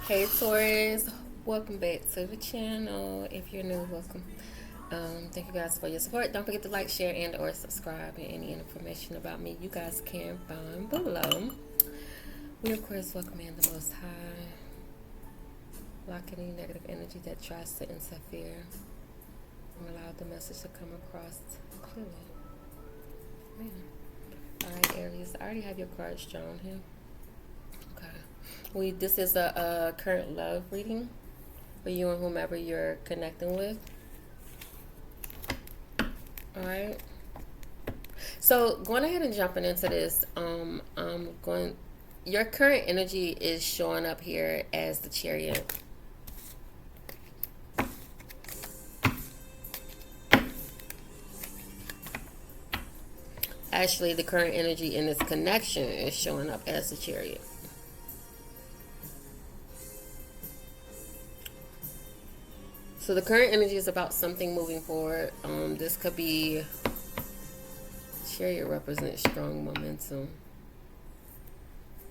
Hey Taurus, welcome back to the channel. If you're new, welcome. Thank you guys for your support. Don't forget to like, share, and or subscribe. And any information about me you guys can find below. We of course welcome in the Most High. Block any negative energy that tries to interfere. And allow the message to come across clearly. Man. Alright, Aries. I already have your cards drawn here. Okay. This is a current love reading for you and whomever you're connecting with. Alright. So going ahead and jumping into this, your current energy is showing up here as the Chariot. Actually, the current energy in this connection is showing up as the Chariot. So the current energy is about something moving forward. This could be, Chariot represents strong momentum.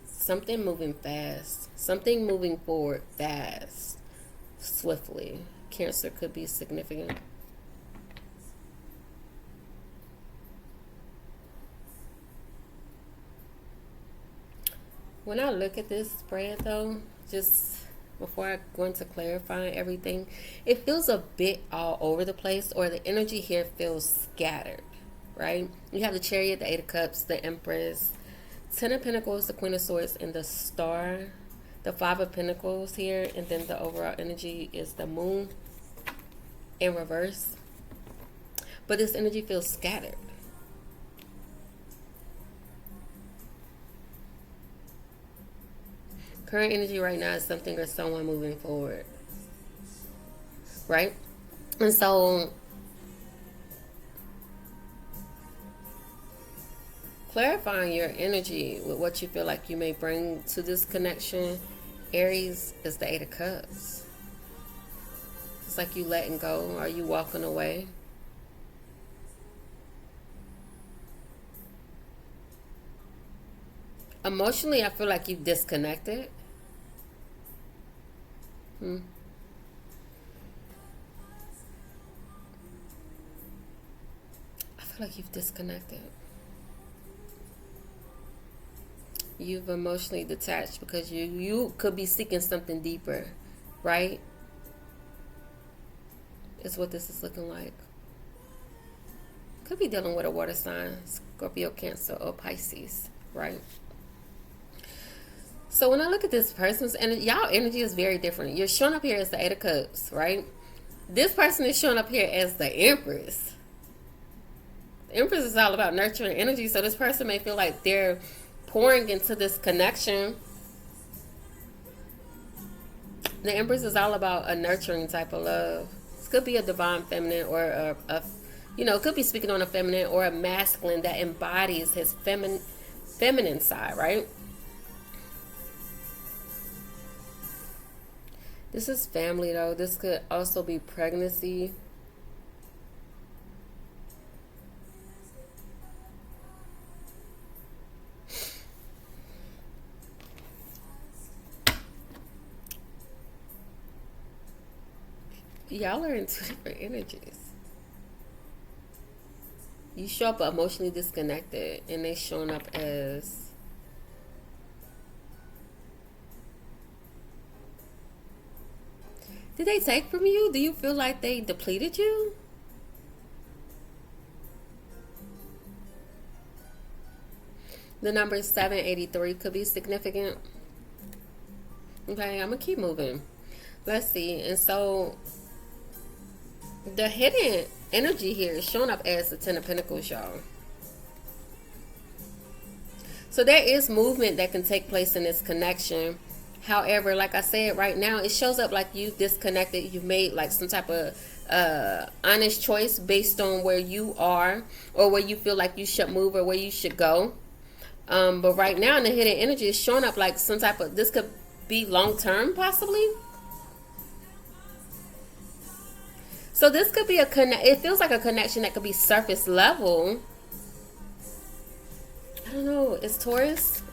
Something moving fast. Something moving forward fast. Swiftly. Cancer could be significant. When I look at this spread though, just before I go into clarifying everything, it feels a bit all over the place, or the energy here feels scattered, right? You have the Chariot, the Eight of Cups, the Empress, Ten of Pentacles, the Queen of Swords, and the Star, the Five of Pentacles here, and then the overall energy is the Moon in reverse. But this energy feels scattered. Current energy right now is something or someone moving forward, right? And so clarifying your energy with what you feel like you may bring to this connection, Aries, is the Eight of Cups. It's like you letting go. Are you walking away? Emotionally, I feel like you've disconnected. I feel like you've disconnected. You've emotionally detached because you could be seeking something deeper, right? Is what this is looking like. Could be dealing with a water sign, Scorpio, Cancer, or Pisces, right? So when I look at this person's energy, y'all energy is very different. You're showing up here as the Eight of Cups, right? This person is showing up here as the Empress. The Empress is all about nurturing energy, so this person may feel like they're pouring into this connection. The Empress is all about a nurturing type of love. This could be a divine feminine or it could be speaking on a feminine or a masculine that embodies his feminine side, right? This is family though. This could also be pregnancy. Y'all are in two different energies. You show up emotionally disconnected, and they showing up as did they take from you? Do you feel like they depleted you? The number 783 could be significant. Okay, I'm going to keep moving. Let's see. And so the hidden energy here is showing up as the Ten of Pentacles, y'all. So there is movement that can take place in this connection. However, like I said, right now, it shows up like you've disconnected. You've made like some type of honest choice based on where you are or where you feel like you should move or where you should go. But right now, in the hidden energy, is showing up like some type of, this could be long-term possibly. So this could be it feels like a connection that could be surface level. I don't know. Is Taurus?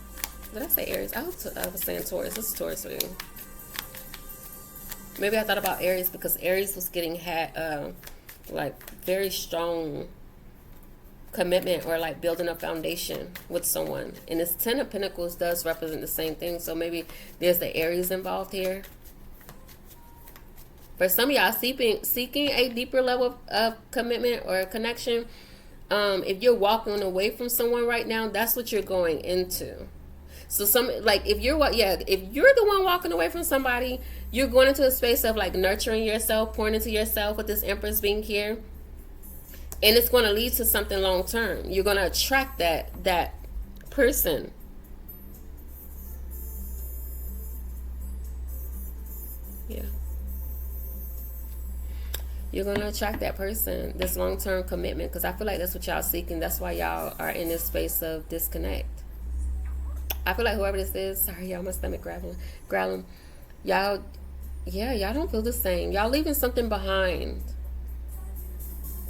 Did I say Aries? I was saying Taurus. This is Taurus reading. Maybe I thought about Aries because Aries was getting like very strong commitment or like building a foundation with someone. And this Ten of Pentacles does represent the same thing. So maybe there's the Aries involved here. For some of y'all seeking a deeper level of commitment or connection, if you're walking away from someone right now, that's what you're going into. So if you're the one walking away from somebody, you're going into a space of like nurturing yourself, pouring into yourself with this Empress being here. And it's going to lead to something long term. You're going to attract that person. Yeah. You're going to attract that person, this long term commitment, because I feel like that's what y'all seeking. That's why y'all are in this space of disconnect. I feel like whoever this is, sorry y'all, my stomach growling. Y'all don't feel the same. Y'all leaving something behind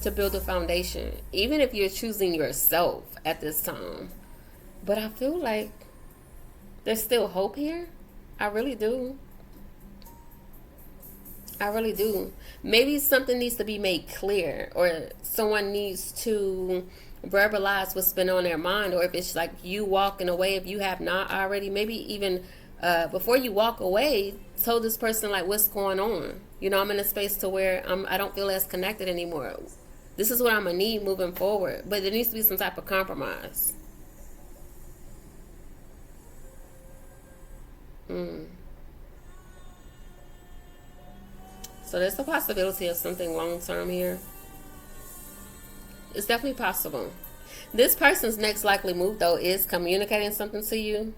to build a foundation, even if you're choosing yourself at this time. But I feel like there's still hope here. I really do. I really do. Maybe something needs to be made clear, or someone needs to verbalize what's been on their mind, or if it's like you walking away, if you have not already, maybe even before you walk away, tell this person like what's going on. You know, I'm in a space to where I don't feel as connected anymore. This is what I'm gonna need moving forward, but there needs to be some type of compromise. So there's the possibility of something long term here. It's definitely possible. This person's next likely move, though, is communicating something to you.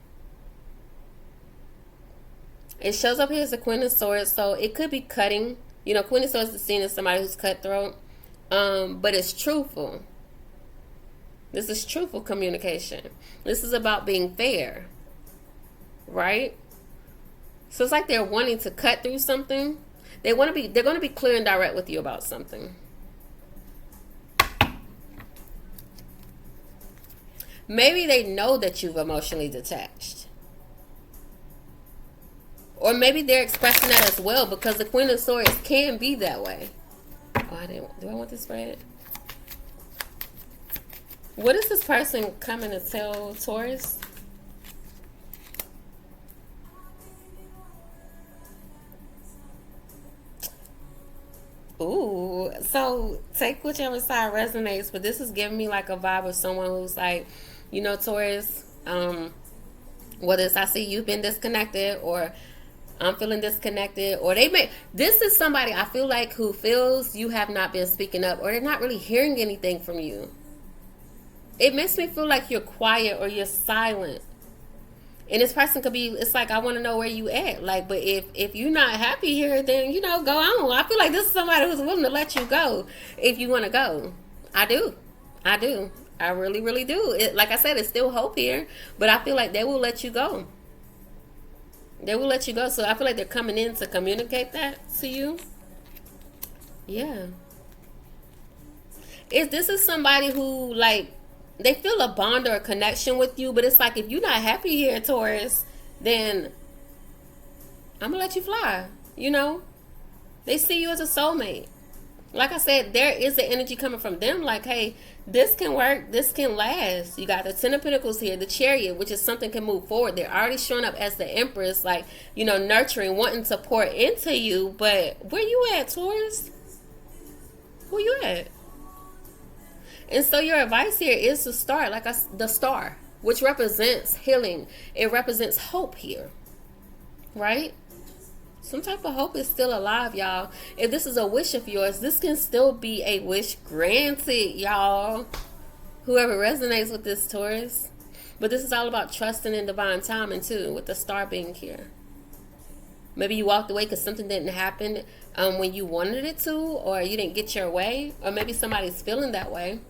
It shows up here as the Queen of Swords, so it could be cutting. You know, Queen of Swords is seen as somebody who's cutthroat, but it's truthful. This is truthful communication. This is about being fair, right? So it's like they're wanting to cut through something. They're going to be clear and direct with you about something. Maybe they know that you've emotionally detached. Or maybe they're expressing that as well, because the Queen of Swords can be that way. Oh, do I want this spread? What is this person coming to tell Taurus? Ooh, so take whichever side resonates, but this is giving me like a vibe of someone who's like, you know, Taurus, whether it's I see you've been disconnected, or I'm feeling disconnected, or this is somebody I feel like who feels you have not been speaking up, or they're not really hearing anything from you. It makes me feel like you're quiet or you're silent. And this person could be, it's like, I want to know where you at. Like, but if you're not happy here, then, you know, go on. I feel like this is somebody who's willing to let you go if you want to go. I do. I really, really do. Like I said, it's still hope here, but I feel like they will let you go. They will let you go. So I feel like they're coming in to communicate that to you. Yeah. This is somebody who, like, they feel a bond or a connection with you, but it's like, if you're not happy here, Taurus, then I'm gonna let you fly. You know, they see you as a soulmate. Like I said, there is the energy coming from them, like, hey, this can work, this can last. You got the Ten of Pentacles here, the Chariot, which is something can move forward. They're already showing up as the Empress, like, you know, nurturing, wanting to pour into you. But where you at, Taurus? Who you at? And so your advice here is to start, like the star, which represents healing. It represents hope here, right? Some type of hope is still alive, y'all. If this is a wish of yours, this can still be a wish granted, y'all. Whoever resonates with this, Taurus. But this is all about trusting in divine timing, too, with the star being here. Maybe you walked away because something didn't happen when you wanted it to, or you didn't get your way, or maybe somebody's feeling that way.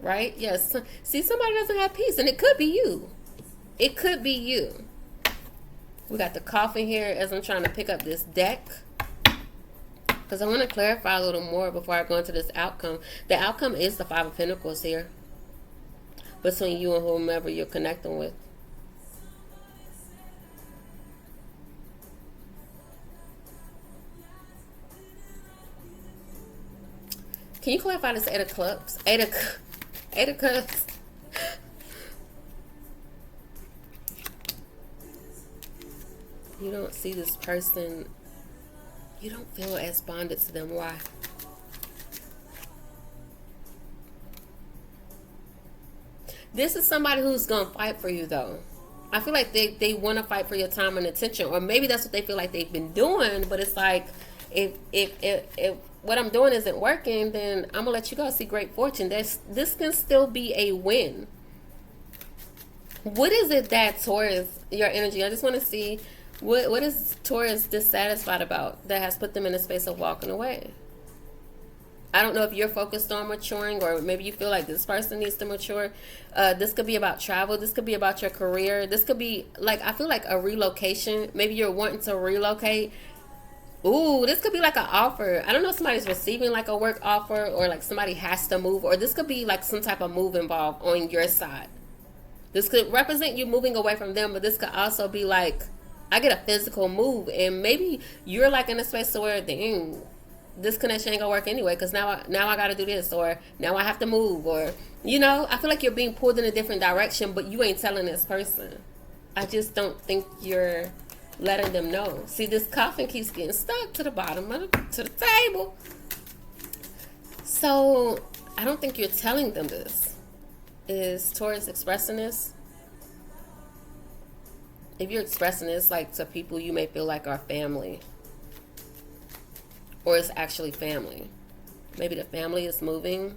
Right? Yes. See, somebody doesn't have peace, and it could be you. It could be you. We got the coffin here as I'm trying to pick up this deck, because I want to clarify a little more before I go into this outcome. The outcome is the Five of Pentacles here between you and whomever you're connecting with. Can you clarify this Eight of Clubs? Eight of Cups. You don't see this person. You don't feel as bonded to them. Why? This is somebody who's going to fight for you, though. I feel like they want to fight for your time and attention. Or maybe that's what they feel like they've been doing. But it's like, if what I'm doing isn't working, then I'm going to let you go. See, great fortune. This can still be a win. What is it that Taurus, your energy, I just want to see, what is Taurus dissatisfied about that has put them in a space of walking away? I don't know if you're focused on maturing, or maybe you feel like this person needs to mature. This could be about travel. This could be about your career. This could be like, I feel like a relocation. Maybe you're wanting to relocate. Ooh, this could be like an offer. I don't know if somebody's receiving like a work offer, or like somebody has to move, or this could be like some type of move involved on your side. This could represent you moving away from them, but this could also be like, I get a physical move, and maybe you're like in a space where, dang, this connection ain't gonna work anyway, because now I gotta do this, or now I have to move, or, you know, I feel like you're being pulled in a different direction, but you ain't telling this person. I just don't think you're letting them know. See, this coffin keeps getting stuck to the bottom of to the table. So I don't think you're telling them this. Is Taurus expressing this? If you're expressing this like to people you may feel like are family, or it's actually family. Maybe the family is moving.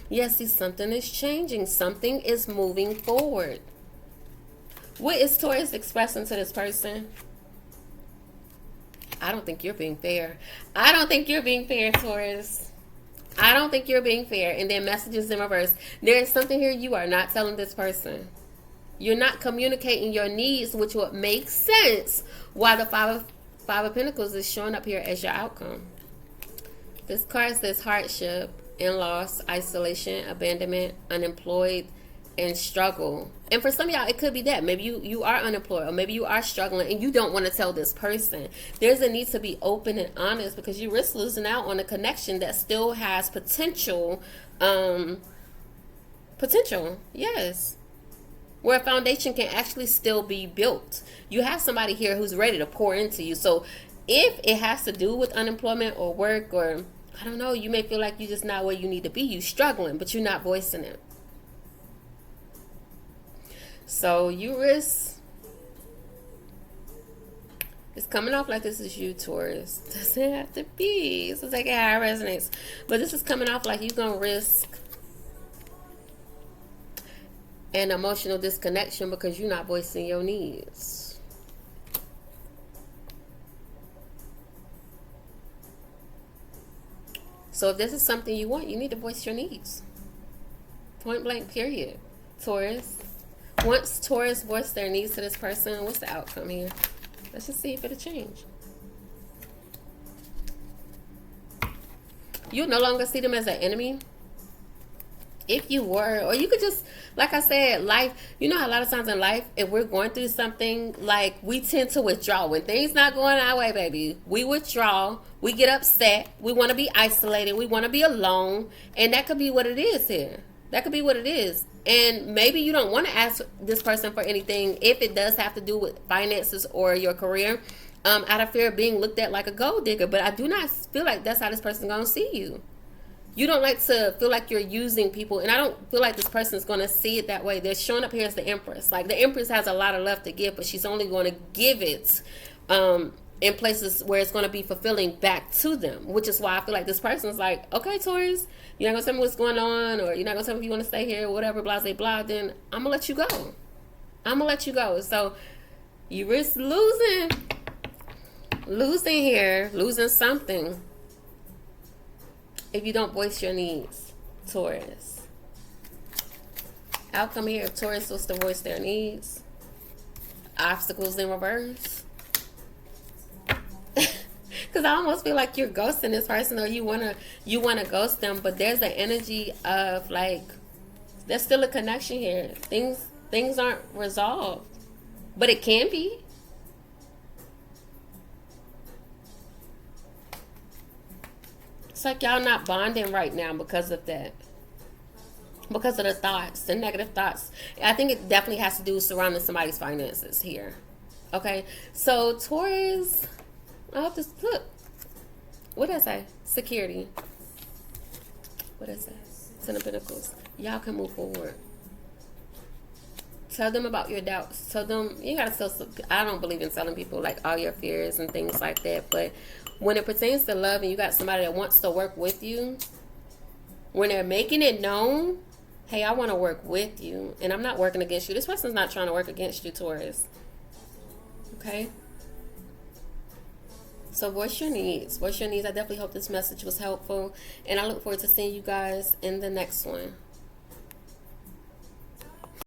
Yes, see, something is changing. Something is moving forward. What is Taurus expressing to this person? I don't think you're being fair. I don't think you're being fair, Taurus. I don't think you're being fair. And then messages in reverse. There is something here you are not telling this person. You're not communicating your needs, which would make sense why the Five of Pentacles is showing up here as your outcome. This card says hardship and loss, isolation, abandonment, unemployed, and struggle. And for some of y'all, it could be that. Maybe you are unemployed, or maybe you are struggling and you don't want to tell this person. There's a need to be open and honest, because you risk losing out on a connection that still has potential. Yes. Where a foundation can actually still be built. You have somebody here who's ready to pour into you. So if it has to do with unemployment or work, or I don't know, you may feel like you're just not where you need to be. You're struggling, but you're not voicing it. So you risk. It's coming off like this is you, Taurus. Doesn't have to be. So take it how it resonates. But this is coming off like you're going to risk an emotional disconnection because you're not voicing your needs. So if this is something you want, you need to voice your needs. Point blank, period. Taurus. Once Taurus voiced their needs to this person, what's the outcome here? Let's just see if it'll change. You no longer see them as an enemy. If you were, or you could just, like I said, life, you know how a lot of times in life, if we're going through something, like we tend to withdraw. When things not going our way, baby, we withdraw, we get upset, we want to be isolated, we want to be alone, and that could be what it is here. That could be what it is. And maybe you don't want to ask this person for anything if it does have to do with finances or your career, out of fear of being looked at like a gold digger. But I do not feel like that's how this person's going to see you. You don't like to feel like you're using people, and I don't feel like this person is going to see it that way. They're showing up here as the Empress. Like, the Empress has a lot of love to give, but she's only going to give it in places where it's going to be fulfilling back to them, which is why I feel like this person's like, okay, Taurus, you're not going to tell me what's going on, or you're not going to tell me if you want to stay here, or whatever, blah, blah, blah, then I'm going to let you go. I'm going to let you go. So you risk losing here, losing something, if you don't voice your needs, Taurus. Outcome here, if Taurus was to voice their needs, obstacles in reverse. Because I almost feel like you're ghosting this person, or you wanna ghost them, but there's the energy of like there's still a connection here. Things aren't resolved, but it can be. It's like y'all not bonding right now because of that. Because of the thoughts, the negative thoughts. I think it definitely has to do with surrounding somebody's finances here. Okay? So, Taurus, I hope this, look. What did I say? Security. What did I say? Ten of Pentacles. Y'all can move forward. Tell them about your doubts. Tell them, you gotta tell, I don't believe in telling people like all your fears and things like that, but when it pertains to love and you got somebody that wants to work with you, when they're making it known, hey, I want to work with you and I'm not working against you. This person's not trying to work against you, Taurus. Okay? So voice your needs. Voice your needs. I definitely hope this message was helpful, and I look forward to seeing you guys in the next one.